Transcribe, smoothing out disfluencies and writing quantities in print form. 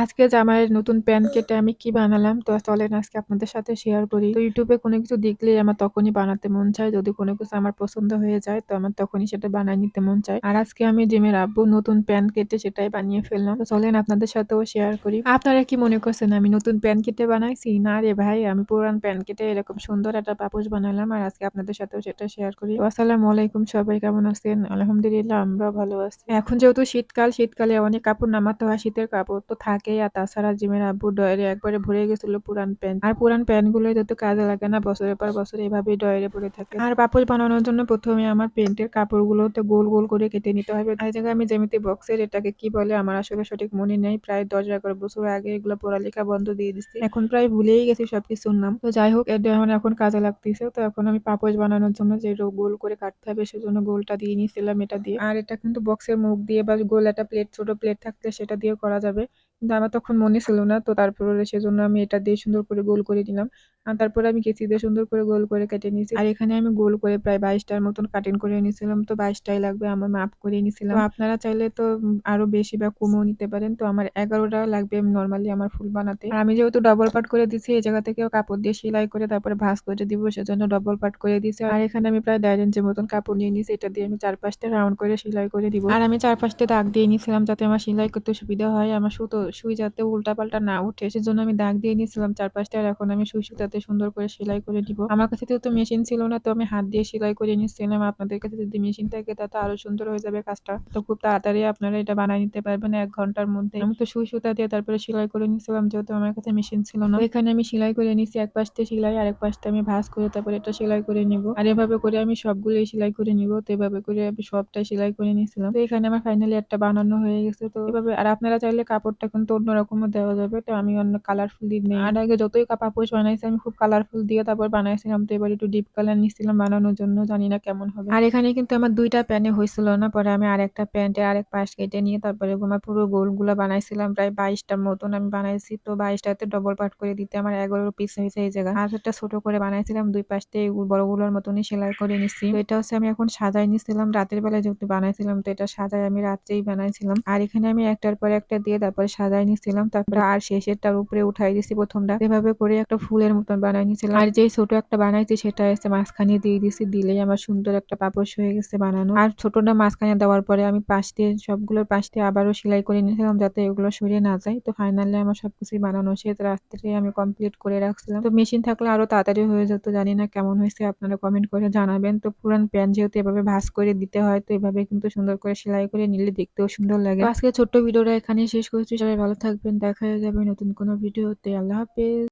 আজকে জামাইয়ের নতুন প্যান্ট কেটে আমি কি বানালাম তো চলেন আজকে আপনাদের সাথে শেয়ার করি। তো ইউটিউবে কোনো কিছু দেখলেই আমার তখনই বানাতে মন চায়। যদি কোনো কিছু আমার পছন্দ হয়ে যায় তো আমার তখনই সেটা বানায় নিতে মন চায়। আর আজকে আমি জিমের আব্বুর নতুন প্যান্ট কেটে সেটাই বানিয়ে ফেললাম। তো চলেন আপনাদের সাথেও শেয়ার করি। আপনারা কি মনে করছেন আমি নতুন প্যান্ট কেটে বানাইছি? না রে ভাই, আমি পুরান প্যান্ট কেটে এরকম সুন্দর একটা পাপোশ বানালাম আর আজকে আপনাদের সাথেও সেটা শেয়ার করি। তো আসসালামু আলাইকুম, সবাই কেমন আছেন? আলহামদুলিল্লাহ আমরা ভালো আছি। এখন যেহেতু শীতকাল, শীতকালে অনেক কাপড় নামাতে হয়, শীতের কাপড় তো থাকেই। আর তাছাড়া জিমের আব্বুর ডয়ারে একবারে ভরে গেছিল পুরান প্যান্ট। আর পুরান প্যান্ট গুলো যত কাজে লাগে না, বছরের পর বছর এভাবেই ডয়ারে পড়ে থাকে। আর পাপোশ বানানোর জন্য প্রথমে আমার প্যান্টের কাপড়গুলোতে গোল গোল করে কেটে নিতে হবে। এই জায়গায় আমি জ্যামিতি বক্সের এটাকে কি বলে আমার আসলে সঠিক মনে নেই। প্রায় 10-11 বছর আগে এগুলো পড়ালেখা বন্ধ দিয়ে দিচ্ছি, এখন প্রায় ভুলেই গেছি সবকিছুর নাম। তো যাই হোক, এটা এখন কাজে লাগতেছে। তো এখন আমি পাপোশ বানানোর জন্য যে গোল করে কাটতে হবে সেজন্য গোলটা দিয়ে নিয়েছিলাম এটা দিয়ে। আর এটা কিন্তু বক্সের মুখ দিয়ে বা গোল একটা প্লেট, ছোট প্লেট থাকলে সেটা দিয়ে করা যাবে, কিন্তু আমার তখন মনে ছিল না। তো তারপরে সেজন্য আমি এটা দিয়ে সুন্দর করে গোল করে দিলাম। আর তারপরে আমি কেচি দিয়ে সুন্দর করে গোল করে কেটে নিয়েছি। আর এখানে আমি গোল করে প্রায় 22টার মতন কাটিং করে নিয়েছিলাম। তো 22টাই লাগবে, আমার মাপ করে নিয়েছিলাম। তো আপনারা চাইলে তো আরো বেশি বা কমও নিতে পারেন। তো আমার 11টা লাগবে নর্মালি আমার ফুল বানাতে। আর আমি যেহেতু ডবল পাট করে দিচ্ছি, এই জায়গা থেকেও কাপড় দিয়ে সেলাই করে তারপরে ভাঁজ করে দিব, সেজন্য ডবল পাট করে দিচ্ছি। আর এখানে আমি প্রায় 1.5 ইঞ্চির মতন কাপড় নিয়ে নিয়েছি, এটা দিয়ে আমি 4-5টা রাউন্ড করে সেলাই করে দিব। আর আমি 4-5টা দাগ দিয়ে নিয়েছিলাম যাতে আমার সেলাই করতে সুবিধা হয়, আমার সুই যাতে উল্টা পাল্টা না উঠে, সেজন্য আমি দাগ দিয়ে নিয়েছিলাম 4-5টা। আর এখন আমি সুতাতে সুন্দর করে সেলাই করে দিব। আমার কাছে তো মেশিন ছিল না, তো আমি হাত দিয়ে সেলাই করে নিচ্ছিলাম। আপনাদের কাছে যদি মেশিন থাকে তাতে আরো সুন্দর হয়ে যাবে কাজটা। তো খুব তাড়াতাড়ি আপনারা এটা বানিয়ে নিতে পারবেন 1 ঘন্টার মধ্যে। আমি তো সুতা দিয়ে তারপরে সেলাই করে নিচ্ছিলাম, যেহেতু আমার কাছে মেশিন ছিল না। তো এখানে আমি সেলাই করে নিচ্ছি, এক পাশ দিয়ে সেলাই আর এক পাশটা আমি ভাঁজ করে তারপরে এটা সেলাই করে নিব। আর এভাবে করে আমি সবগুলোই সেলাই করে নিব। তো এভাবে করে আমি সবটাই সেলাই করে নিয়েছিলাম। তো এখানে আমার ফাইনালি একটা বানানো হয়ে গেছে। তো এভাবে আর আপনারা চাইলে কাপড়টা কিন্তু অন্যরকমও দেওয়া যাবে। তো আমি অন্য কালারফুল দিয়ে নেই। আর আগে যতই পাপোশ বানাইছি আমি খুব কালারফুল দিয়ে তারপর বানাইছিলাম। তো এবার একটু ডিপ কালার নিচ্ছিলাম বানানোর জন্য, জানি না কেমন হবে। আর এখানে কিন্তু আমার 2টা প্যানে হয়েছিল না, পরে আমি আরেকটা প্যান্টের আরেক পাশ কেটে নিয়ে তারপরে আমার পুরো গোলগুলো বানাইছিলাম। প্রায় 22টার মতন আমি বানাইছি। তো 22টাতে ডবল পার্ট করে দিতে আমার 11 পিস হয়েছে এই জায়গা। আর একটা ছোট করে বানাইছিলাম, দুই পাশ দিয়ে বড়গুলোর মতনই সেলাই করে নিচ্ছি। তো এটা হচ্ছে আমি এখন সাজাই নিছিলাম, রাতের বেলায় যেহেতু বানাইছিলাম তো এটা সাজাই আমি রাত্রেই বানাইছিলাম। আর এখানে আমি একটার পর একটা দিয়ে তারপরে সাজাই নিছিলাম, তারপরে আর শেষেরটার উপরে উঠাই দিছি প্রথমটা। এভাবে করে একটা ফুলের মতন বানাই নিছিলাম। আর যে ছোট একটা বানাইছি সেটা এসে মাঝখানে দিয়ে দিছি, দিলেই আমার সুন্দর একটা পাপোশ হয়ে গেছে বানানো। আর ছোটটা মাঝখানে দেওয়ার পরে আমি পাশ দিয়ে সবগুলোর পাশ দিয়ে আবারও সেলাই করে নিয়েছিলাম যাতে এগুলো সরিয়ে না যায়। তো ফাইনালি আমার সবকিছুই বানানো শেষ, রাত্রে আমি কমপ্লিট করে রাখছিলাম। তো মেশিন থাকলে আরো তাড়াতাড়ি হয়ে যেত, জানি না কেমন হয়েছে, আপনারা কমেন্ট করে জানাবেন। তো পুরান প্যান্ট যেহেতু এভাবে ভাঁজ করে দিতে হয়, তো এভাবে কিন্তু সুন্দর করে সেলাই করে নিলে দেখতেও সুন্দর লাগে। তো আজকে ছোট্ট ভিডিওটা এখানেই শেষ করছি, সবাই ভালো থাকবেন, দেখা হয়ে যাবে নতুন কোনো ভিডিওতে। আল্লাহ হাফেজ।